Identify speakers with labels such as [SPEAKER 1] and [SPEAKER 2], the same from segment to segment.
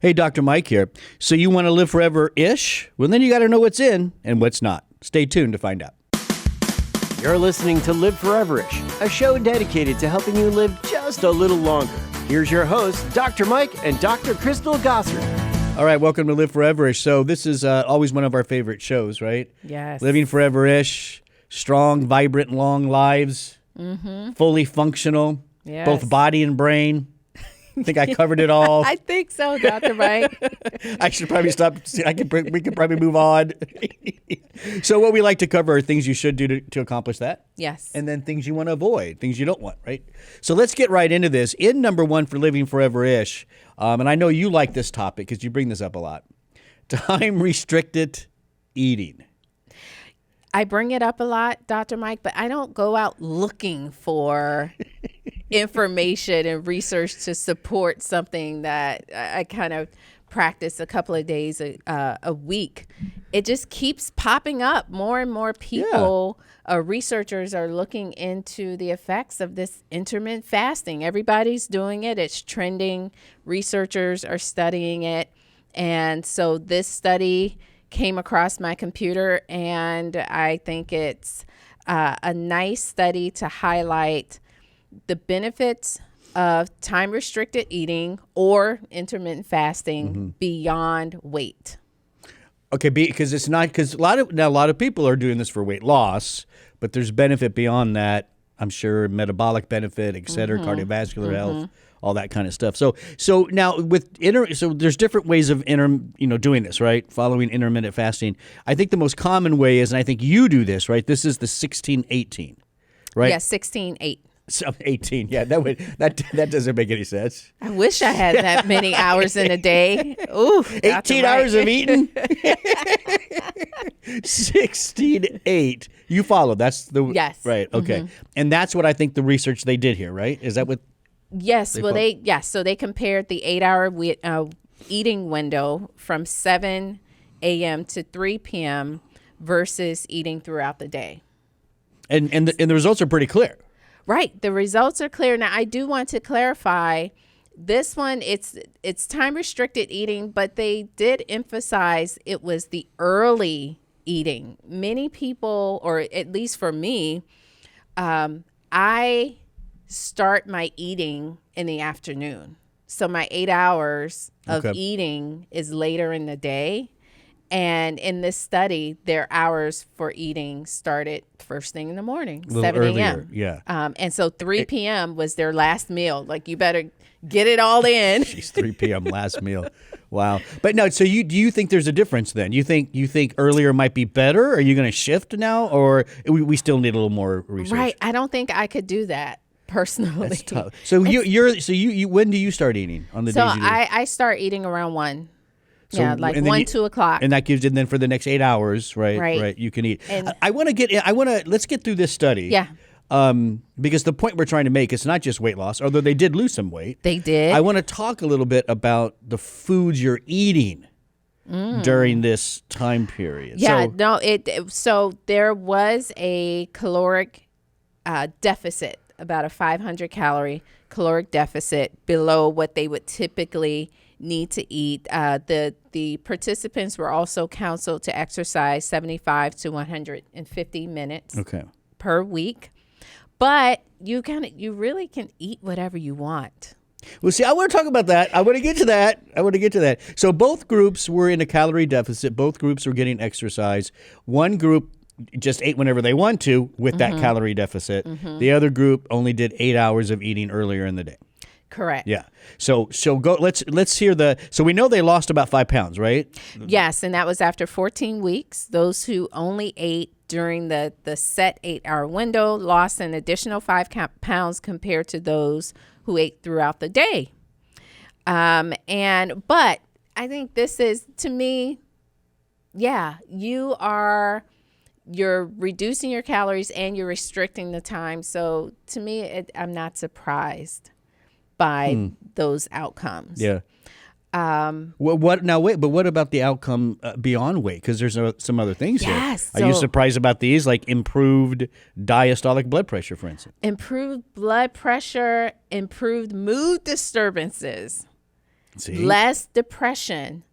[SPEAKER 1] Hey, Dr. Mike here. So you want to live forever-ish? Well, then you got to know what's in and what's not. Stay tuned to find out.
[SPEAKER 2] You're listening to Live Foreverish, a show dedicated to helping you live just a little longer. Here's your hosts, Dr. Mike and Dr. Crystal Gossard.
[SPEAKER 1] All right, welcome to Live Forever-ish. So this is always one of our favorite shows, right?
[SPEAKER 3] Yes.
[SPEAKER 1] Living forever-ish, strong, vibrant, long lives, fully functional,
[SPEAKER 3] Yes.
[SPEAKER 1] both body and brain. I think I covered it all.
[SPEAKER 3] I think so, Dr. Mike.
[SPEAKER 1] I should probably stop. We could probably move on. So what we like to cover are things you should do to accomplish that.
[SPEAKER 3] Yes.
[SPEAKER 1] And then things you want to avoid, things you don't want, right? So let's get right into this. In number one for living forever-ish, and I know you like this topic because you bring this up a lot, time-restricted eating.
[SPEAKER 3] I bring it up a lot, Dr. Mike, but I don't go out looking for information and research to support something that I kind of practice a couple of days a week. It just keeps popping up. More and more people, researchers are looking into the effects of this intermittent fasting. Everybody's doing it. It's trending. Researchers are studying it. And so this study came across my computer, and I think it's a nice study to highlight the benefits of time-restricted eating or intermittent fasting beyond weight.
[SPEAKER 1] Okay, because it's not because a lot of people are doing this for weight loss, but there's benefit beyond that. I'm sure metabolic benefit, et cetera, cardiovascular health, all that kind of stuff. So now with so there's different ways of doing this, right? Following intermittent fasting. I think the most common way is, and I think you do this, right? This is the 16-18, right?
[SPEAKER 3] Yeah, 16-8.
[SPEAKER 1] So 18, yeah, that doesn't make any sense.
[SPEAKER 3] I wish I had that many hours in a day. Ooh,
[SPEAKER 1] 18 hours of eating? 16-8. You follow. That's the
[SPEAKER 3] Yes.
[SPEAKER 1] Right. Okay. And that's what I think the research they did here, right? Is that what?
[SPEAKER 3] Yes. So they compared the 8-hour eating window from 7 a.m. to 3 p.m. versus eating throughout the day.
[SPEAKER 1] And the results are pretty clear.
[SPEAKER 3] Right. The results are clear. Now, I do want to clarify this one. It's time restricted eating, but they did emphasize it was the early eating. Many people, or at least for me, I start my eating in the afternoon. So my 8 hours of eating is later in the day. And in this study, their hours for eating started first thing in the morning, 7 a.m.
[SPEAKER 1] Yeah.
[SPEAKER 3] And so 3 p.m. was their last meal. Like, you better get it all in.
[SPEAKER 1] Jeez, 3 p.m. last meal. Wow. But no, so do you think there's a difference then? You think earlier might be better? Are you going to shift now, or we still need a little more research?
[SPEAKER 3] Right. I don't think I could do that personally.
[SPEAKER 1] That's tough. So you when do you start eating on the days you do?
[SPEAKER 3] I start eating around 1.
[SPEAKER 1] So,
[SPEAKER 3] yeah, like 1, 2 o'clock.
[SPEAKER 1] And that gives you, then for the next 8 hours, right, you can eat.
[SPEAKER 3] And
[SPEAKER 1] let's get through this study.
[SPEAKER 3] Yeah.
[SPEAKER 1] Because the point we're trying to make is not just weight loss, although they did lose some weight.
[SPEAKER 3] They did.
[SPEAKER 1] I want to talk a little bit about the foods you're eating during this time period.
[SPEAKER 3] Yeah, so there was a caloric deficit, about a 500 calorie caloric deficit below what they would typically need to eat. The participants were also counseled to exercise 75 to 150 minutes per week. But you really can eat whatever you want.
[SPEAKER 1] Well, see, I want to talk about that. I want to get to that. So both groups were in a calorie deficit. Both groups were getting exercise. One group just ate whenever they want to with that calorie deficit. The other group only did 8 hours of eating earlier in the day.
[SPEAKER 3] Correct.
[SPEAKER 1] Yeah. So go. Let's hear so we know they lost about 5 pounds, right?
[SPEAKER 3] Yes, and that was after 14 weeks. Those who only ate during the set 8-hour window lost an additional 5 pounds compared to those who ate throughout the day. But I think this is, to me, you're reducing your calories and you're restricting the time. So to me, I'm not surprised by those outcomes.
[SPEAKER 1] Yeah. What about the outcome beyond weight? Because there's some other things here. Are you surprised about these, like improved diastolic blood pressure, for instance?
[SPEAKER 3] Improved blood pressure, improved mood disturbances.
[SPEAKER 1] See?
[SPEAKER 3] less depression,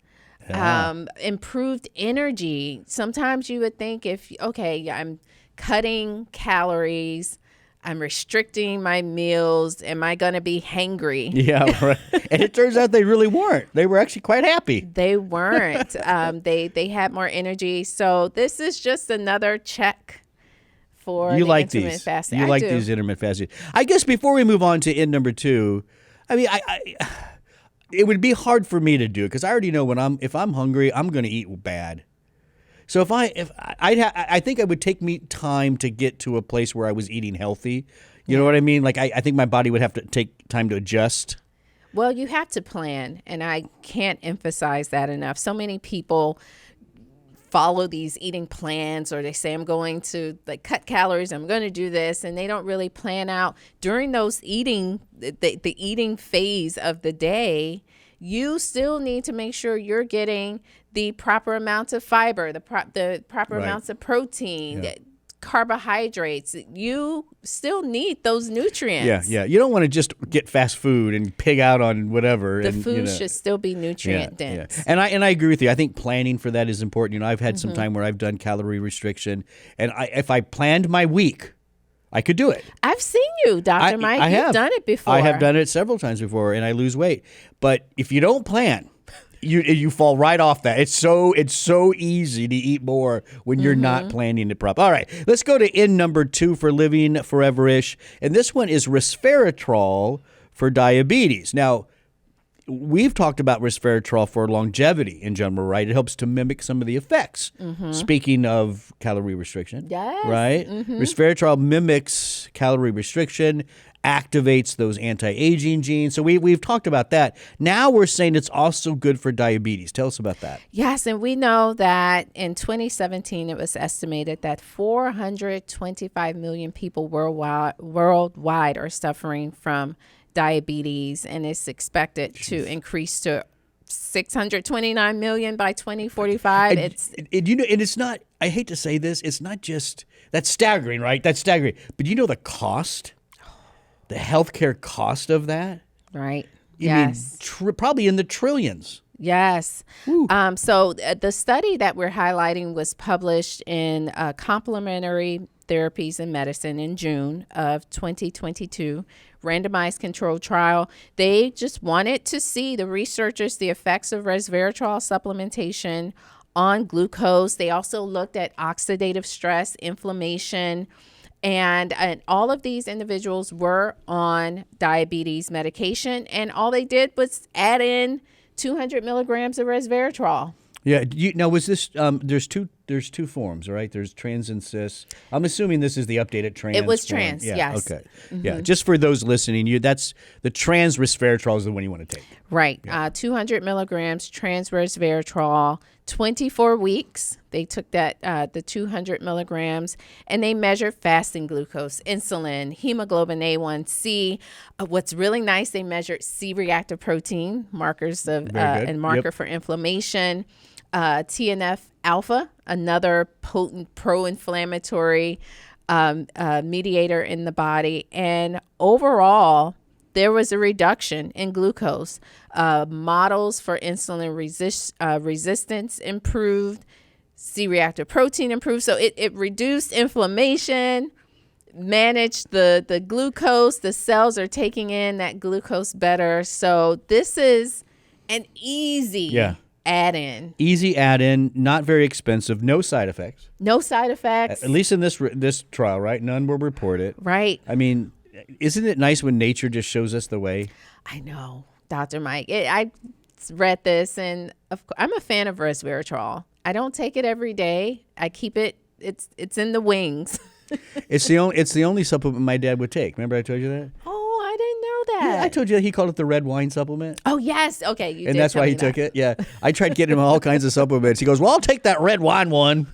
[SPEAKER 1] Yeah.
[SPEAKER 3] improved energy. Sometimes you would think I'm cutting calories, I'm restricting my meals, am I going to be hangry?
[SPEAKER 1] Yeah, right. And it turns out they really weren't. They were actually quite happy.
[SPEAKER 3] They weren't. They had more energy. So this is just another check for
[SPEAKER 1] You
[SPEAKER 3] the
[SPEAKER 1] like
[SPEAKER 3] intermittent
[SPEAKER 1] these.
[SPEAKER 3] fasting.
[SPEAKER 1] You
[SPEAKER 3] I
[SPEAKER 1] like
[SPEAKER 3] do.
[SPEAKER 1] these intermittent fasting. I guess before we move on to in number 2, I mean, it would be hard for me to do because I already know if I'm hungry, I'm going to eat bad. So I think it would take me time to get to a place where I was eating healthy. You know what I mean? Like I think my body would have to take time to adjust.
[SPEAKER 3] Well, you have to plan, and I can't emphasize that enough. So many people follow these eating plans, or they say I'm going to cut calories, I'm going to do this, and they don't really plan out during those the eating phase of the day. You still need to make sure you're getting the proper amounts of fiber, the proper
[SPEAKER 1] Right.
[SPEAKER 3] amounts of protein,
[SPEAKER 1] Yeah.
[SPEAKER 3] carbohydrates. You still need those nutrients.
[SPEAKER 1] Yeah. You don't want to just get fast food and pig out on whatever.
[SPEAKER 3] The food should still be nutrient
[SPEAKER 1] Yeah.
[SPEAKER 3] dense.
[SPEAKER 1] And I agree with you. I think planning for that is important. You know, I've had some time where I've done calorie restriction, and if I planned my week, I could do it.
[SPEAKER 3] I've seen you, Dr. Mike.
[SPEAKER 1] I
[SPEAKER 3] You've
[SPEAKER 1] have
[SPEAKER 3] done it before.
[SPEAKER 1] I have done it several times before, and I lose weight. But if you don't plan, you fall right off that. It's so easy to eat more when you're not planning it properly. All right, let's go to in number 2 for living foreverish, and this one is resveratrol for diabetes. Now, we've talked about resveratrol for longevity in general, right? It helps to mimic some of the effects. Speaking of calorie restriction,
[SPEAKER 3] Yes.
[SPEAKER 1] right? Resveratrol mimics calorie restriction, activates those anti-aging genes. So we've talked about that. Now we're saying it's also good for diabetes. Tell us about that.
[SPEAKER 3] Yes, and we know that in 2017, it was estimated that 425 million people worldwide are suffering from diabetes, and it's expected to increase to 629 million by 2045.
[SPEAKER 1] And it's not, I hate to say this, it's not just, that's staggering, right? That's staggering. But you know the cost? The healthcare cost of that?
[SPEAKER 3] Right.
[SPEAKER 1] I mean, probably in the trillions.
[SPEAKER 3] Yes. So the study that we're highlighting was published in Complementary Therapies in Medicine in June of 2022, randomized controlled trial. They just wanted to see, the researchers, the effects of resveratrol supplementation on glucose. They also looked at oxidative stress, inflammation, and all of these individuals were on diabetes medication, and all they did was add in 200 milligrams of resveratrol.
[SPEAKER 1] Yeah. Now, was this? There's two forms, right? There's trans and cis. I'm assuming this is the updated trans.
[SPEAKER 3] It was
[SPEAKER 1] form.
[SPEAKER 3] trans,
[SPEAKER 1] Yeah,
[SPEAKER 3] yes.
[SPEAKER 1] Okay. Yeah. Just for those listening, that's the trans resveratrol is the one you want to take.
[SPEAKER 3] Right. 200 milligrams trans resveratrol, 24 weeks. They took that, the 200 milligrams, and they measured fasting glucose, insulin, hemoglobin A1C. What's really nice, they measured C-reactive protein, markers of and marker for inflammation, TNF alpha, another potent pro-inflammatory mediator in the body, and overall, there was a reduction in glucose. Models for insulin resistance improved. C-reactive protein improved. So it reduced inflammation, managed the glucose. The cells are taking in that glucose better. So this is an easy add-in.
[SPEAKER 1] Easy add-in, not very expensive, no side effects.
[SPEAKER 3] No side effects.
[SPEAKER 1] At least in this trial, right? None were reported.
[SPEAKER 3] Right.
[SPEAKER 1] I mean, isn't it nice when nature just shows us the way?
[SPEAKER 3] I know, Dr. Mike. I read this, and I'm a fan of resveratrol. I don't take it every day. I keep it. It's in the wings.
[SPEAKER 1] It's the only supplement my dad would take. Remember I told you that?
[SPEAKER 3] Oh, I didn't know that.
[SPEAKER 1] Yeah, I told you that he called it the red wine supplement.
[SPEAKER 3] Oh yes. Okay. You
[SPEAKER 1] And
[SPEAKER 3] did
[SPEAKER 1] that's
[SPEAKER 3] tell
[SPEAKER 1] why
[SPEAKER 3] me
[SPEAKER 1] he took
[SPEAKER 3] that.
[SPEAKER 1] it. Yeah. I tried getting him all kinds of supplements. He goes, well, I'll take that red wine one.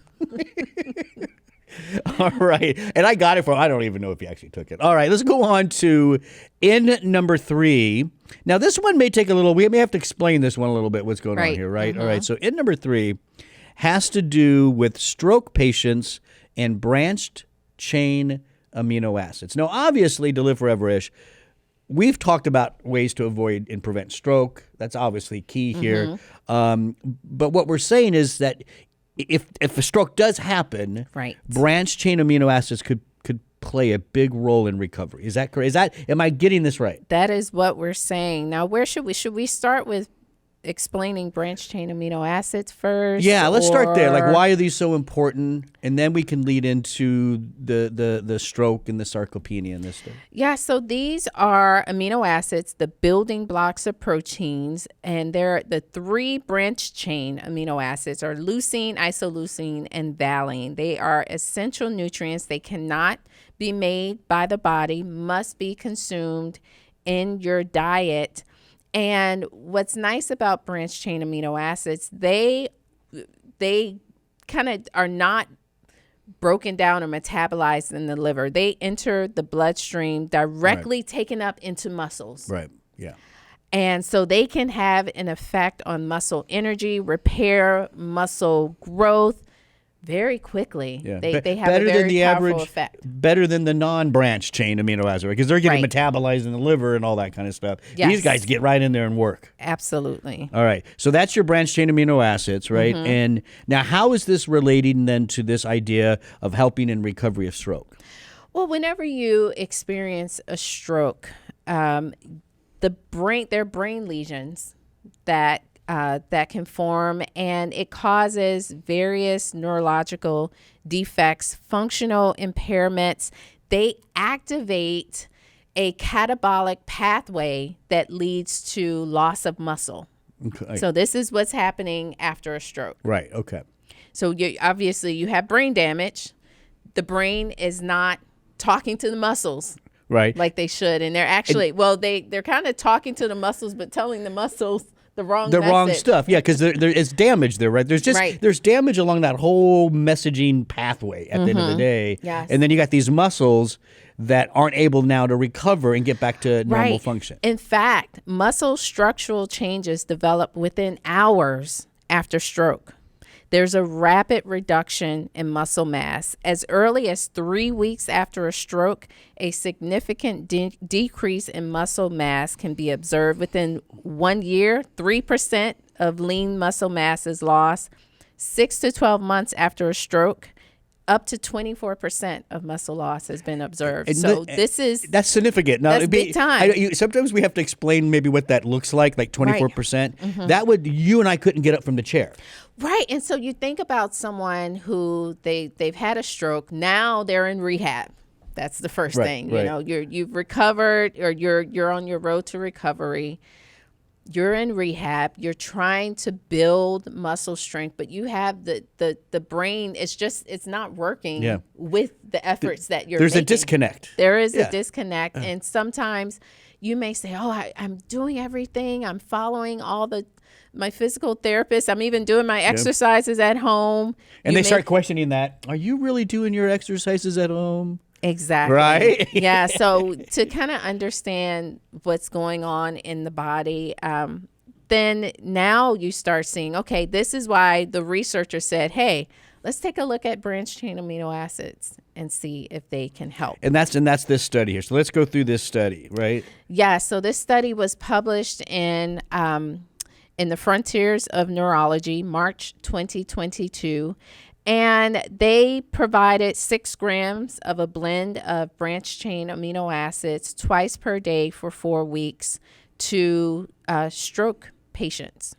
[SPEAKER 1] All right. And I got it from, I don't even know if he actually took it. All right. Let's go on to in number 3. Now, this one may take a little, we may have to explain this one a little bit, what's going on here, right? All right. So in number 3 has to do with stroke patients and branched chain amino acids. Now, obviously, to live foreverish, we've talked about ways to avoid and prevent stroke. That's obviously key here. But what we're saying is that if a stroke does happen, branched chain amino acids could play a big role in recovery. Is that correct? Am I getting this right?
[SPEAKER 3] That is what we're saying. Now, where should we start with explaining branched chain amino acids first?
[SPEAKER 1] Yeah, let's start there. Like, why are these so important? And then we can lead into the stroke and the sarcopenia and this stuff.
[SPEAKER 3] Yeah, so these are amino acids, the building blocks of proteins, and they're the 3 branched chain amino acids are leucine, isoleucine, and valine. They are essential nutrients. They cannot be made by the body, must be consumed in your diet. And what's nice about branched chain amino acids, they kind of are not broken down or metabolized in the liver. They enter the bloodstream directly, taken up into muscles.
[SPEAKER 1] Right. Yeah.
[SPEAKER 3] And so they can have an effect on muscle energy, repair, muscle growth very quickly.
[SPEAKER 1] Yeah.
[SPEAKER 3] They have a very powerful effect.
[SPEAKER 1] Better than the non-branched chain amino acids, because they're getting metabolized in the liver and all that kind of stuff.
[SPEAKER 3] Yes.
[SPEAKER 1] These guys get right in there and work.
[SPEAKER 3] Absolutely.
[SPEAKER 1] All right. So that's your branched chain amino acids, right? And now how is this relating then to this idea of helping in recovery of stroke?
[SPEAKER 3] Well, whenever you experience a stroke, there are brain lesions that can form, and it causes various neurological defects, functional impairments. They activate a catabolic pathway that leads to loss of muscle.
[SPEAKER 1] Okay.
[SPEAKER 3] So this is what's happening after a stroke.
[SPEAKER 1] Right. Okay.
[SPEAKER 3] So obviously you have brain damage. The brain is not talking to the muscles.
[SPEAKER 1] Right.
[SPEAKER 3] Like they should. And they're actually, they're kind of talking to the muscles, but telling the muscles the wrong
[SPEAKER 1] stuff. Yeah, because there is damage there, right? There's damage along that whole messaging pathway at the end of the day.
[SPEAKER 3] Yes.
[SPEAKER 1] And then you got these muscles that aren't able now to recover and get back to normal function.
[SPEAKER 3] In fact, muscle structural changes develop within hours after stroke. There's a rapid reduction in muscle mass. As early as 3 weeks after a stroke, a significant decrease in muscle mass can be observed. Within 1 year, 3% of lean muscle mass is lost. 6 to 12 months after a stroke, up to 24% of muscle loss has been observed. That's
[SPEAKER 1] significant. Now,
[SPEAKER 3] that's big time.
[SPEAKER 1] Sometimes we have to explain maybe what that looks like 24%. That you and I couldn't get up from the chair.
[SPEAKER 3] Right. And so you think about someone who they've had a stroke. Now they're in rehab. That's the first thing. You know, you've recovered, or you're on your road to recovery. You're in rehab. You're trying to build muscle strength, but you have the brain. It's not working with the efforts that you're making.
[SPEAKER 1] There's a disconnect.
[SPEAKER 3] There is a disconnect. And sometimes you may say, I'm doing everything. I'm following my physical therapist. I'm even doing my exercises at home.
[SPEAKER 1] And they start questioning that. Are you really doing your exercises at home?
[SPEAKER 3] Exactly.
[SPEAKER 1] Right?
[SPEAKER 3] Yeah. So to kind of understand what's going on in the body, then now you start seeing, okay, this is why the researcher said, hey, let's take a look at branched chain amino acids and see if they can help.
[SPEAKER 1] And that's this study here. So let's go through this study, right?
[SPEAKER 3] Yeah. So this study was published in the Frontiers of Neurology, March 2022. And they provided 6 grams of a blend of branched chain amino acids twice per day for 4 weeks to stroke patients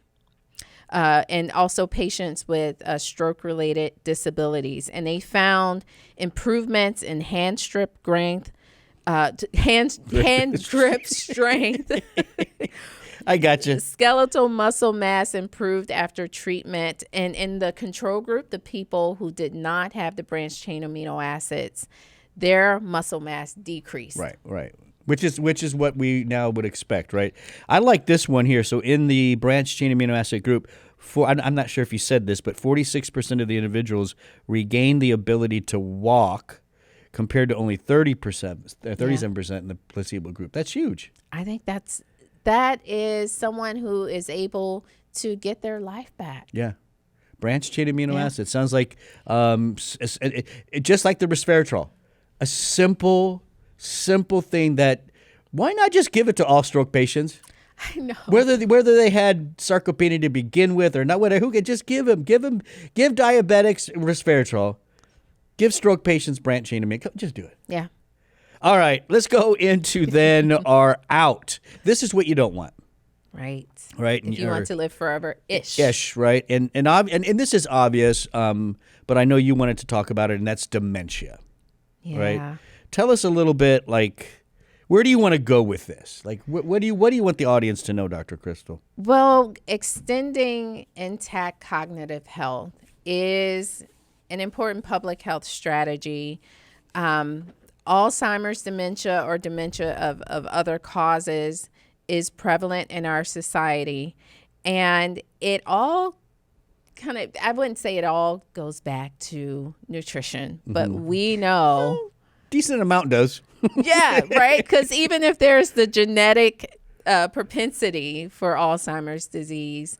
[SPEAKER 3] and also patients with stroke-related disabilities. And they found improvements in hand grip strength.
[SPEAKER 1] I got you.
[SPEAKER 3] Skeletal muscle mass improved after treatment. And in the control group, the people who did not have the branched chain amino acids, their muscle mass decreased.
[SPEAKER 1] Right. Which is what we now would expect, right? I like this one here. So in the branched chain amino acid group, I'm not sure if you said this, but 46% of the individuals regained the ability to walk compared to only 37% in the placebo group. That's huge.
[SPEAKER 3] I think that is someone who is able to get their life back.
[SPEAKER 1] Yeah. Branched chain amino acid. Sounds like just like the resveratrol. A simple thing that Why not just give it to all stroke patients?
[SPEAKER 3] I know.
[SPEAKER 1] Whether they had sarcopenia to begin with or not, whatever, who could just give diabetics resveratrol, give stroke patients branched chain amino. Just do it.
[SPEAKER 3] Yeah.
[SPEAKER 1] All right, let's go into then our out. This is what you don't want.
[SPEAKER 3] Right.
[SPEAKER 1] Right.
[SPEAKER 3] If you want to live forever, ish.
[SPEAKER 1] Ish, right. And this is obvious, but I know you wanted to talk about it, and that's dementia.
[SPEAKER 3] Yeah.
[SPEAKER 1] Right. Tell us a little bit, like, where do you want to go with this? Like, what do you want the audience to know, Dr. Crystal?
[SPEAKER 3] Well, extending intact cognitive health is an important public health strategy. Alzheimer's dementia or dementia of other causes is prevalent in our society. And it all kind of, I wouldn't say it all goes back to nutrition, but we know.
[SPEAKER 1] Decent amount does.
[SPEAKER 3] Yeah, right? Because even if there's the genetic propensity for Alzheimer's disease,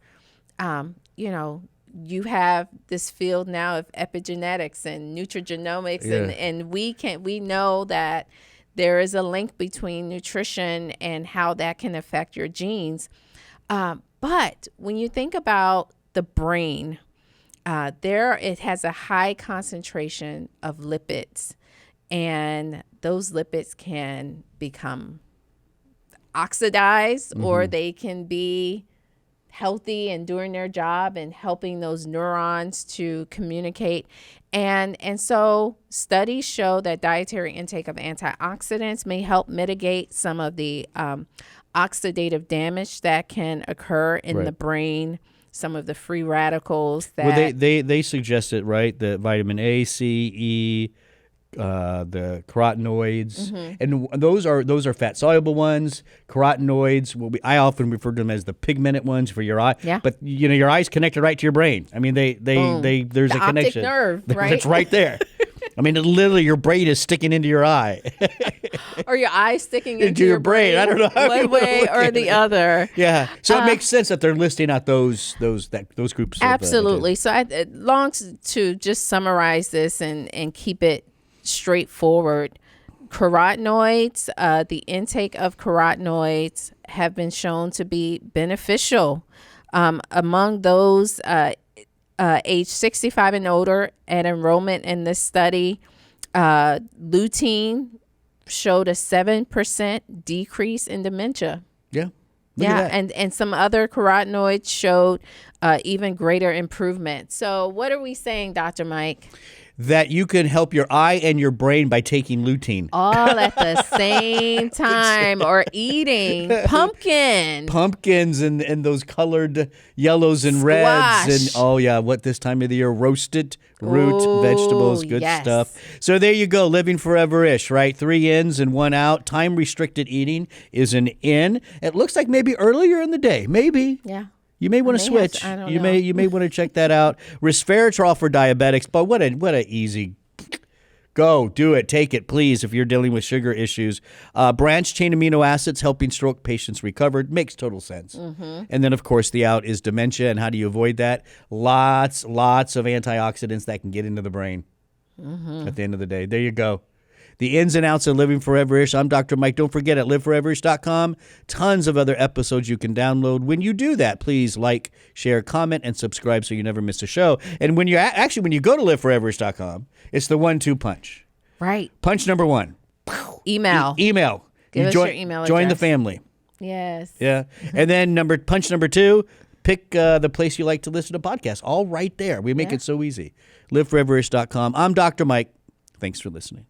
[SPEAKER 3] you have this field now of epigenetics and nutrigenomics, and we know that there is a link between nutrition and how that can affect your genes. But when you think about the brain, it has a high concentration of lipids, and those lipids can become oxidized or they can be healthy and doing their job and helping those neurons to communicate. And so studies show that dietary intake of antioxidants may help mitigate some of the oxidative damage that can occur in the brain, some of the free radicals that...
[SPEAKER 1] Well, they suggested, right, the vitamin A, C, E, the carotenoids, and those are fat soluble ones. Carotenoids, I often refer to them as the pigmented ones for your eye.
[SPEAKER 3] Yeah.
[SPEAKER 1] But your eye's connected right to your brain. I mean, there's
[SPEAKER 3] the
[SPEAKER 1] a connection.
[SPEAKER 3] optic nerve, right?
[SPEAKER 1] It's right there. I mean, literally, your brain is sticking into your eye.
[SPEAKER 3] Or your eye sticking into your brain.
[SPEAKER 1] I don't know how
[SPEAKER 3] one way or the other.
[SPEAKER 1] Yeah. So it makes sense that they're listing out those groups.
[SPEAKER 3] Absolutely. So I long to just summarize this and keep it straightforward. Carotenoids, the intake of carotenoids have been shown to be beneficial among those age 65 and older. At enrollment in this study, lutein showed a 7% decrease in dementia.
[SPEAKER 1] Yeah.
[SPEAKER 3] And some other carotenoids showed even greater improvement. So what are we saying, Dr. Mike?
[SPEAKER 1] That you can help your eye and your brain by taking lutein.
[SPEAKER 3] All at the same time, or eating pumpkins
[SPEAKER 1] and those colored yellows and reds. And what this time of the year, roasted root vegetables, good stuff. So there you go, living forever-ish, right? 3 ins and 1 out. Time restricted eating is an in. It looks like maybe earlier in the day, maybe.
[SPEAKER 3] Yeah.
[SPEAKER 1] You may want to switch.
[SPEAKER 3] I don't
[SPEAKER 1] know.
[SPEAKER 3] You
[SPEAKER 1] may want to check that out. Resveratrol for diabetics, but what a easy. Go do it. Take it, please, if you're dealing with sugar issues. Branched chain amino acids helping stroke patients recover. Makes total sense. And then, of course, the out is dementia. And how do you avoid that? Lots of antioxidants that can get into the brain at the end of the day. There you go. The ins and outs of Living Forever-ish. I'm Dr. Mike. Don't forget, at liveforeverish.com, tons of other episodes you can download. When you do that, please like, share, comment, and subscribe so you never miss a show. And when you go to liveforeverish.com, it's the 1-2 punch.
[SPEAKER 3] Right.
[SPEAKER 1] Punch number 1.
[SPEAKER 3] Email.
[SPEAKER 1] Email.
[SPEAKER 3] Give us your email
[SPEAKER 1] Join
[SPEAKER 3] address.
[SPEAKER 1] the family.
[SPEAKER 3] Yes.
[SPEAKER 1] Yeah. And then punch number 2, pick the place you like to listen to podcasts. All right there. We make it so easy. Liveforeverish.com. I'm Dr. Mike. Thanks for listening.